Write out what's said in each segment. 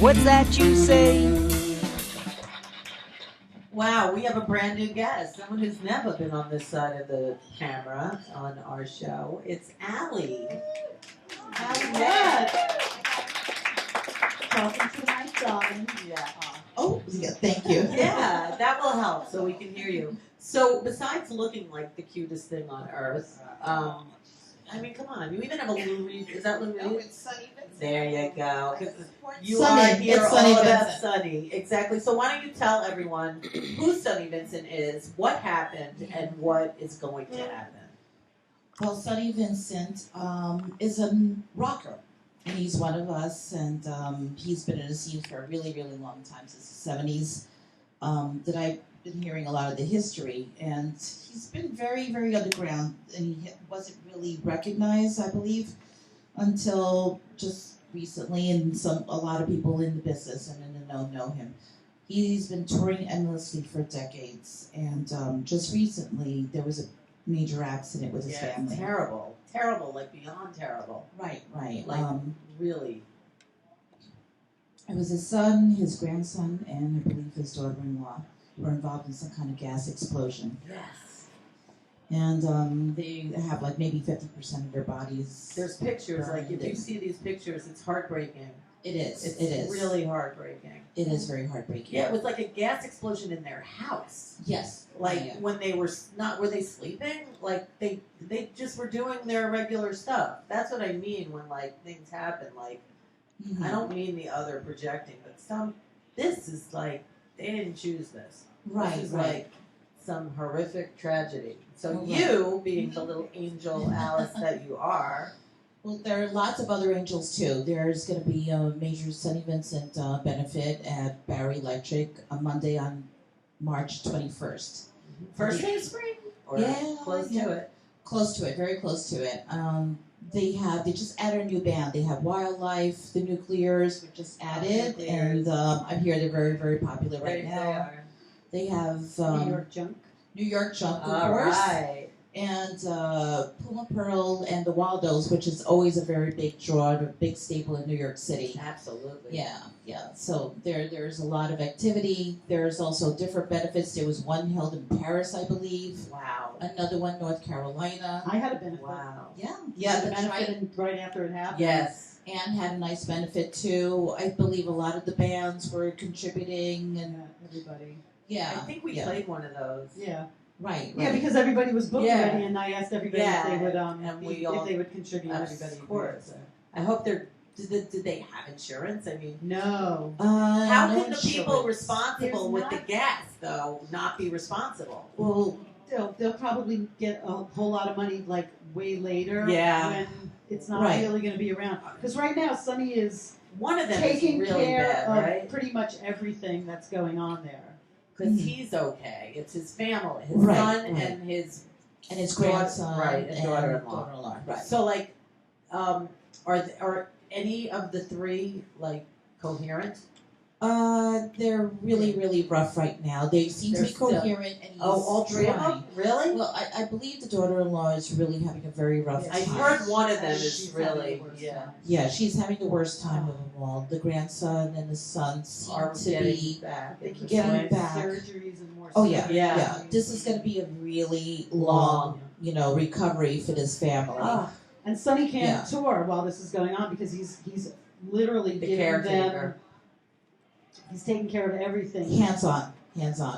What's that you say? Wow, we have a brand new guest, someone who's never been on this side of the camera on our show. It's Allie. Allie, Yes. Talking to my son. Yeah. Oh, yeah, thank you. Yeah, that will help so we can hear you. So, besides looking like the cutest thing on earth, I mean, come on, you even have a Lou Reed. Is that Lou Reed? No, it's Sonny Vincent. There you go. 'Cause you Sonny, are here it's Sonny all about Vincent. Sonny. Exactly. So why don't you tell everyone who Sonny Vincent is, what happened, and what is going to happen? Well, Sonny Vincent is a rocker, and he's one of us, and he's been in the scene for a really, really long time, since the 70s, that I've been hearing a lot of the history, and he's been very, very underground, and he wasn't really recognized, I believe, until just recently, and a lot of people in the business and in the know him. He's been touring endlessly for decades, and just recently there was a major accident with his family. Terrible. Terrible, like beyond terrible. Right, right. Like, really. It was his son, his grandson, and I believe his daughter-in-law were involved in some kind of gas explosion. Yes. And they have like maybe 50% of their bodies. There's pictures, like if you burned. see these pictures, it's heartbreaking. It is. It's it is really heartbreaking. It is very heartbreaking. Yeah, it was like a gas explosion in their house. Yes. Like Yeah. when they were were they sleeping? Like they just were doing their regular stuff. That's what I mean when like things happen. Like Mhm. I don't mean the other projecting, but this is like they didn't choose this. Right. This is right. like some horrific tragedy. So Right. you, being the little angel Alice that you are, Well, there are lots of other angels too. There's going to be a major Sonny Vincent benefit at Barry Electric on Monday on March 21st. first day of spring, or Yeah, close yeah. to it. Close to it, very close to it. They just added a new band. They have Wildlife, the Nuclears were just added, Nuclears. and I'm here. They're very, very popular right They now. are. They have New York Junk. New York Junk, of All course, right. and Puma Pearl and the Waldos, which is always a very big draw, a big staple in New York City. Absolutely. Yeah, yeah. So there's a lot of activity. There's also different benefits. There was one held in Paris, I believe. Wow. Another one, North Carolina. I had a benefit. Wow. Yeah, Yeah, the that's benefit right. right after it happened. Yes. Anne had a nice benefit too. I believe a lot of the bands were contributing, Yeah, and everybody. yeah, I think we yeah. played one of those. Yeah. Right, Yeah, right. because everybody was booked Yeah. already, and I asked everybody Yeah, if they would and we all- if they would contribute. Of Everybody agreed, course. so. I hope they're. Did they have insurance? I mean, No. how No can the people insurance. responsible There's with the not- gas though not be responsible? Well, They'll probably get a whole lot of money like way later. Yeah. When it's not Right. really going to be around. Because right now Sonny is One of them taking is really care bad, of right? pretty much everything that's going on there. Because Mhm. he's okay. It's his family, his Right, son, right. and his and his daughter- grandson, right, and daughter-in-law. daughter-in-law, right. So like, are any of the three like coherent? They're really, really rough right now. They seem to They're be still- coherent, and he's Oh, all three of trying. them? Really? Well, I believe the daughter-in-law is really having a very rough Yeah, I time. heard one of them She's is having really the worst yeah. time. Yeah, she's having the worst time of them all. The grandson and the son seem Are to getting be. back. They in keep the Getting swing. back. surgeries and more. Oh yeah, surgeries. Yeah. This is going to be a really long, recovery for this family. Ah, And Sonny can't Yeah. tour while this is going on because he's literally The giving caretaker. them. He's taking care of everything. Hands on.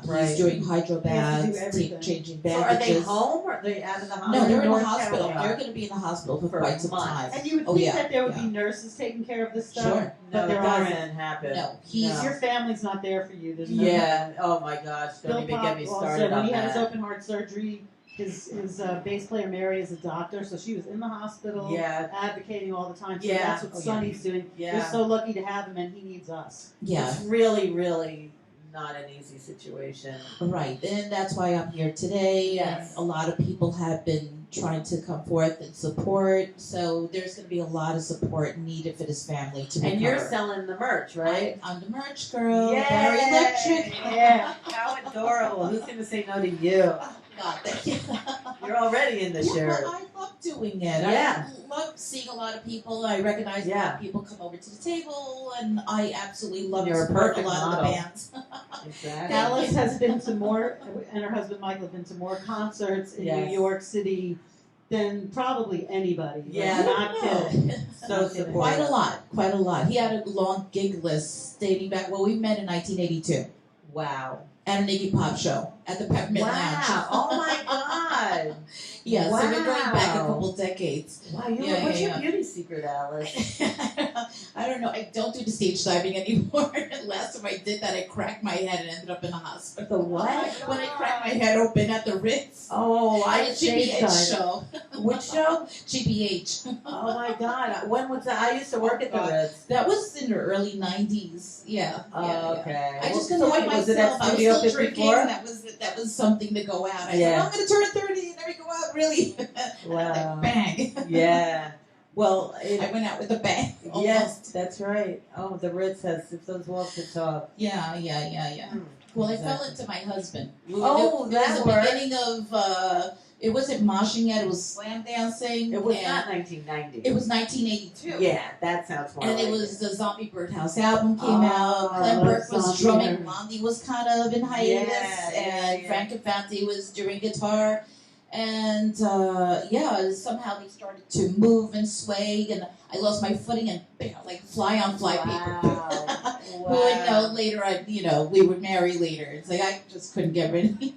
Right. He's doing hydro He has to do baths, everything. changing so are they bandages. home or are they out of the hospital? No, they're in the North hospital. Carolina. They're going to be in the hospital for For quite some months. time. And you would Oh, think yeah, that there would yeah. be nurses taking care of this stuff, Sure. but No, there it aren't. doesn't happen. No, he's No. Your family's not there for you. There's no Yeah. Oh my gosh. Don't Bill even Pop get me also, started when on he had his that. open heart surgery, his bass player Mary is a doctor, so she was in the hospital Yeah. advocating all the time. So Yeah. that's what Oh, yeah. Sonny's doing. Yeah. We're so lucky to have him, and he needs us. Yeah, It's really, really not an easy situation. right. And that's why I'm here today. Yes. And a lot of people have been trying to come forth and support. So there's going to be a lot of support needed for this family to recover. And you're selling the merch, right? I'm the merch girl. Yay! Very electric. Yeah. How adorable. Who's going to say no to you? God, thank you. You're already in the Yeah, shirt. but I love doing it. Yeah. I love seeing a lot of people. I recognize a lot Yeah. of people come over to the table, and I absolutely love You're to a support a perfect lot of the model. bands. Exactly. Alice has been to more, and her husband Michael have been to more concerts in Yes. New York City than probably anybody. Like, Yeah. not kidding. So Not kidding. Quite supportive. quite a lot. He had a long gig list dating back. Well, we met in 1982 Wow. at an Iggy Pop show at the Peppermint Wow. Lounge. Oh my God. Yeah, so we're going back a Wow. couple decades. Wow. Yeah, What's yeah, your beauty secret, Alice? I don't know. I don't do the stage diving anymore. Last time I did that, I cracked my head and ended up in the hospital. The what? When I cracked my head open at the Ritz. Oh, At a stage GBH diving. show. Which show? GBH. Oh my God. When was that? I used to work at the God. Ritz. That was in the early 90s. Yeah. Oh, yeah. okay. I just Well, couldn't so help wait, was it myself. at I was Studio still drinking. 54? That was something to go out. I Yeah. said, I'm going to turn 30 and let me go out, really. Wow. Bang. Yeah. Well, I went out with a bang. Almost. yes, that's right. Oh, the Ritz has, if those walls could talk. Yeah. Well, I fell Exactly. into my husband. Oh, it was that the worked. beginning of, it wasn't moshing yet, it was slam dancing. It was and not 1990. It was 1982. Yeah, that sounds more And like it was the Zombie Birdhouse album came out. Oh, Clem Burke was Zombie drumming. Bird. Blondie was kind of in hiatus. Yeah, and yeah. Frank Infante was doing guitar. And somehow they started to move and sway. And I lost my footing and like fly on fly paper. Wow. Well, I know later, we would marry later. It's like I just couldn't get rid of him.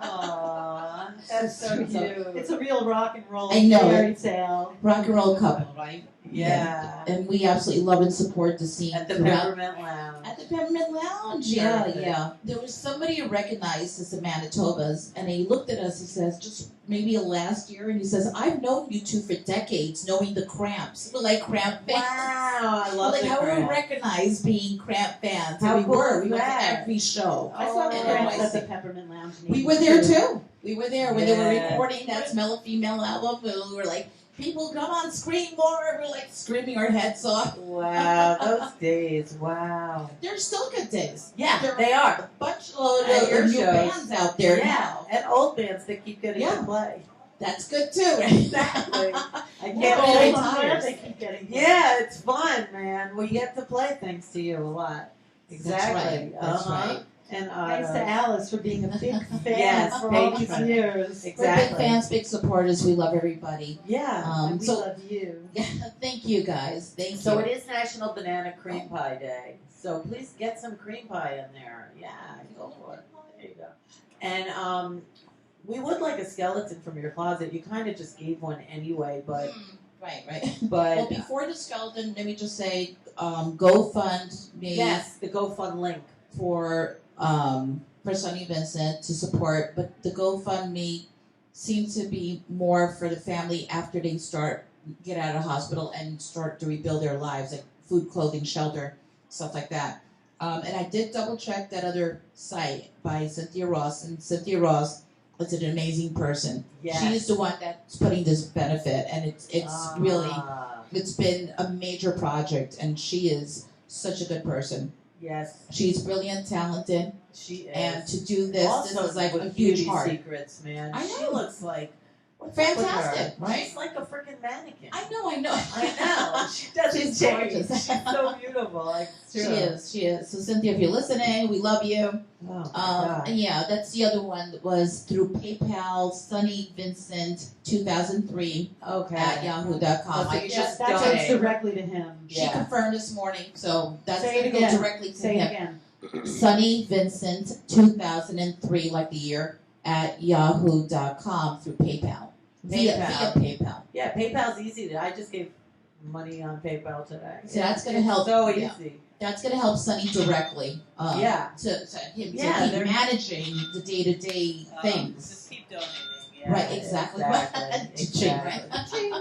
Aww, that's so cute. It's a real rock and roll I know. fairy tale. Rock and roll couple, right? Yeah. And we absolutely love and support the scene At the throughout. Peppermint Lounge. At the Peppermint Lounge, yeah, Perfect. yeah. There was somebody who recognized us in Manitoba's, and he looked at us, he says, just maybe last year, and he says, I've known you two for decades, knowing the Cramps. We're like Cramp fans. Wow, I love Like the how we're Cramps. recognized being Cramp fans. How And we cool were. is We went to that? every show. I saw the Oh, Cramps I at the see. Peppermint Lounge. in We were there 82. too. We were there when they were Yeah. recording that Smell of Female album. We were like, people, come on, scream more. We're like screaming our heads off. Wow, those days. Wow. They're still good days. Yeah, There they are are. a bunch of At your new shows. bands out there Yeah, now. and old bands that keep getting Yeah. to play. That's good too. Exactly. I can't Yeah, Oh, very believe. I'm glad tired. they keep getting Yeah, it's fun, man. We get to play thanks to you a lot. Exactly. That's right. That's Uh-huh. right. And Thanks to Alice for being a big fan Yes, for all these patron. years. We're Exactly. big fans, big supporters. We love everybody. Yeah. And we So love you. thank you guys. Thank So you. it is National Banana Cream Pie Day. So please get some cream pie in there. Yeah, go for it. There you go. And we would like a skeleton from your closet. You kind of just gave one anyway, but Right. but Well, before the skeleton, let me just say, GoFundMe yes, the GoFund link. for Sonny Vincent to support, but the GoFundMe seems to be more for the family after they get out of hospital and start to rebuild their lives, like food, clothing, shelter, stuff like that. And I did double check that other site by Cynthia Ross, and Cynthia Ross is an amazing person. Yes. She is the one that's putting this benefit, and it's really, it's been a major project, and she is such a good person. Yes, She's brilliant, talented, she is. and to do this, also this is like with a huge beauty heart. secrets, man. I She know. looks like what's up with her? Fantastic, right? She's like a freaking mannequin. I know. I know. She doesn't She's change. gorgeous. She's so beautiful. Like, it's She true. is. So Cynthia, if you're listening, we love you. Oh, my God. And yeah, that's the other one that was through PayPal, Sonny Vincent 2003 Okay. at yahoo.com. Oh, so I you just That donate. goes directly to him. she Yeah. confirmed this morning, so that's Say going it to go again. directly to Say him. it again. Sonny Vincent 2003, like the year, at yahoo.com through PayPal. Via PayPal. Yeah, PayPal's easy. I just gave money on PayPal today. So that's gonna It's help. So Yeah. easy. That's going to help Sonny directly. Yeah. To him Yeah, to keep they're- managing the day-to-day things. Just keep donating. Yeah, Right, exactly. Exactly.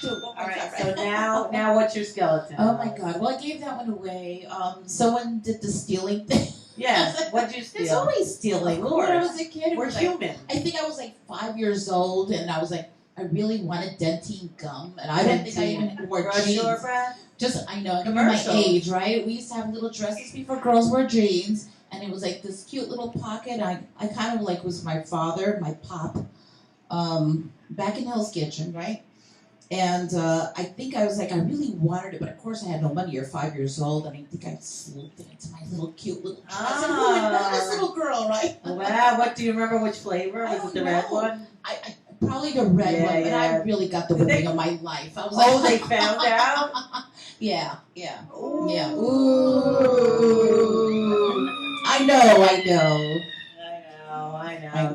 So, All right. So now what's your skeleton? oh my God! Well, I gave that one away. Someone did the stealing thing. Yes. What'd you There's steal? always stealing. Of When I course. was a kid, it We're was like, human. I think I was like 5 years old, and I was like, I really wanted Dentine gum, and I don't think I even wore Brush jeans. your breath. Just I know, give me my Commercial. age, right? We used to have little dresses before girls wore jeans, and it was like this cute little pocket. I kind of like was my father, my pop, back in Hell's Kitchen, right? And I think I was like, I really wanted it, but of course I had no money. You're 5 years old, and I think I slipped it into my little cute little dress. And who would know this little girl, right? Wow, what do you remember? Which flavor? Was it the red one? I probably the red one, but I really got the whipping of my life. I was like, they found out? Yeah. Ooh. Yeah. Ooh. I know. I know.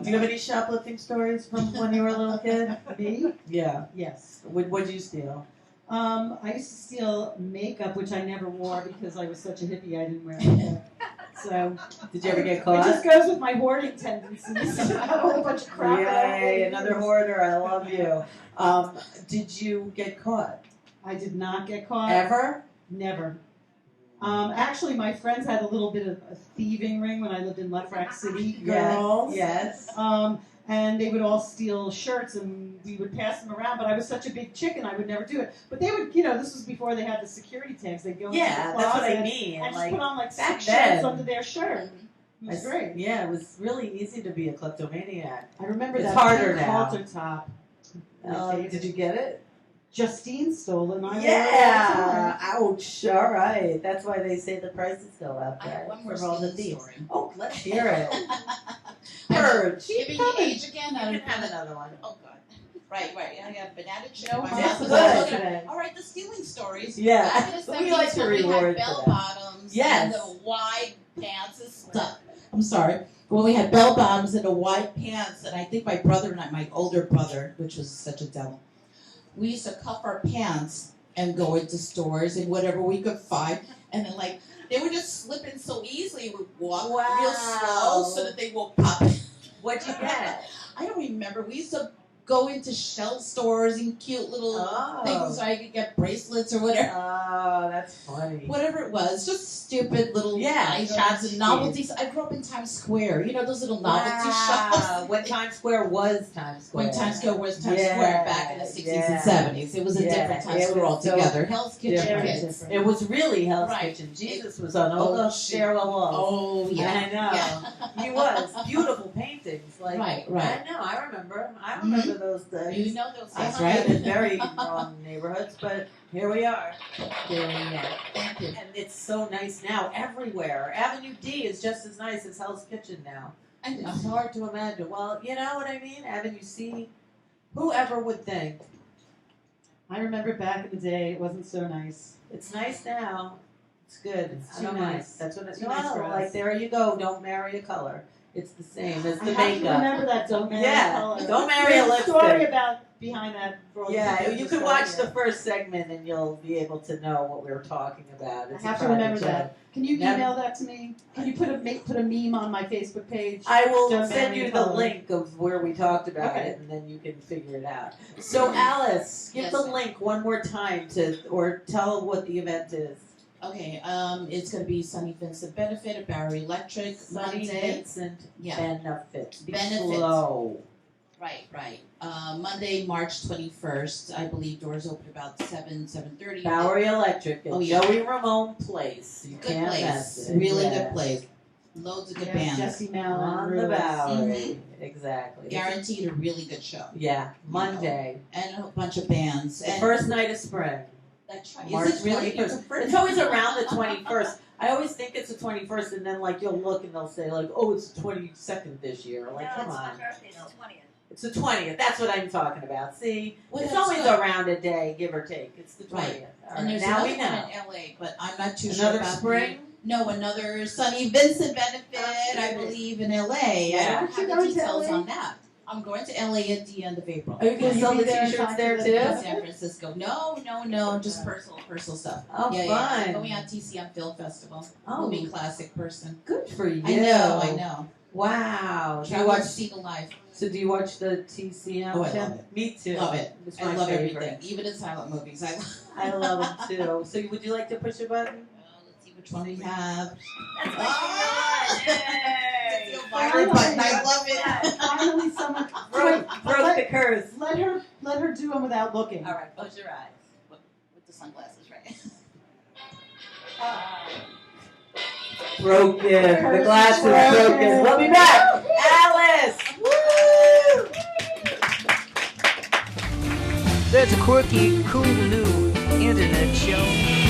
Do you have any shoplifting stories from when you were a little kid? Me? Yeah. Yes. What'd you steal? I used to steal makeup, which I never wore because I was such a hippie. I didn't wear makeup. So Did you ever get it caught? just goes with my hoarding tendencies. I have a whole bunch of crap. Yay, another hoarder. I love you. Did you get caught? I did not get caught. Ever? Never. Actually, my friends had a little bit of a thieving ring when I lived in Lefrak City. Girls. Yes. And they would all steal shirts, and we would pass them around. But I was such a big chicken, I would never do it. But they would, this was before they had the security tags. They'd go into the Yeah, closet that's what I mean. and Like, just put on like back 6 then. shirts under their shirt. It was great. Yeah, it was really easy to be a kleptomaniac. I remember It's that harder pink now. halter top. Did you get it? Justine stole it, and I wore it Yeah. Ouch. All right. That's why they say the prices go up. I have one more from all the stealing thieves. story. Oh, let's hear it. Purge. Giving you age again. You can have another one. Oh God. Right. I got banana chip. No, My that's mouth is good. all today. All right, the stealing stories. Yeah. Back in the We like 70s to when we reward had for bell that. bottoms Yes. and the wide pants and stuff. I'm sorry. When we had bell bottoms and the wide pants, and I think my brother and I, my older brother, which was such a devil, we used to cuff our pants and go into stores and whatever we could find, and then like they would just slip in so easily. We would walk real slow so that they won't pop. What'd you get? I don't remember. We used to go into shell stores and cute little things so I could get bracelets or whatever. Oh, that's funny. Whatever it was, just stupid little items and novelties. I grew up in Times Square. You know those little novelty shops? When Times Square was Times Square. When Times Square was Times Square back in the 60s and 70s. It was a different Times Square altogether. Hell's Kitchen kids. It was really Hell's Right. Kitchen. Jesus was on all those stairwell walls. Oh, yeah. I know. Yeah. He was. Beautiful paintings. Like, Right. I know. I remember those days. You know those I things, hung out right? in very wrong neighborhoods, but here we are. Thank you. And it's so nice now everywhere. Avenue D is just as nice as Hell's Kitchen now. I know. It's hard to imagine. Well, you know what I mean? Avenue C, whoever would think? I remember back in the day, it wasn't so nice. It's nice now. It's good. It's I too don't nice. mind. That's what it's Too nice for like. us. There you go. Don't marry a color. It's the same as the I have to makeup. remember that. Don't marry Yeah, color. don't marry There's a lipstick. story about behind that. for all the Yeah, people you who can started watch it. the first segment and you'll be able to know what we were talking about. I It's have a to private remember joke. that. Can you Never- email that to me? Can you put a meme on my Facebook page? I will Don't send marry you a the color. link of where we talked about Okay. it, and then you can figure it out. So, Alice, give Yes, the ma'am. link one more time or tell what the event is. Okay, it's going to be Sonny Vincent Benefit at Barry Electric Sonny Monday. Vincent Yeah. Benefit. Be Benefit. slow. Right. Monday, March 21st. I believe doors open about 7:30. Bowery Electric at Oh, yeah. Joey Ramone Place. You Good can't place. miss it. Really Yeah. good place. Loads of good Yeah, bands. Jesse Malin. On the Ruiz. Bowery. Exactly. Guaranteed a really good show. Yeah, Monday. And a bunch of bands. The And first night of spring. that's right. March Is it really? 21st. It's always around the 21st. I always think it's the 21st, and then like you'll look and they'll say like, "Oh, it's the 22nd this year." Like, No, come it's on, my birthday, it's the 20th. it's the 20th. That's what I'm talking about. See, Well, it's that's always good. around a day, give or take. It's the 20th. Right. All And right, there's now another we know. one in LA, but I'm not too sure Another about spring. No, another Sonny Vincent Benefit, I believe, in LA. Yeah. I don't Aren't you have the going to details LA? on that. I'm going to LA at the end of April. Are you gonna Will sell you the be there in T-shirts time there for too? the- In San Francisco. No, just personal stuff. Oh, Yeah, fun. I'm going on TCM Film Festival. Oh, Movie classic person. good for you. I know. Wow. Do you Travel watch? to see the life. So do you watch the TCM? Oh, I love it. Me too. Love it. It's I my love favorite. everything, even the silent movies. I love them too. So would you like to push a button? Let's see which one we have. That's what you want. Yay! It's a violent button. I love it. Finally, someone Broke the curse. let her do them without looking. All right, close your eyes. With the sunglasses, right? Broken. The Curse glass is broken. broken. We'll be back. Alice. Woo! There's a quirky, cool new internet show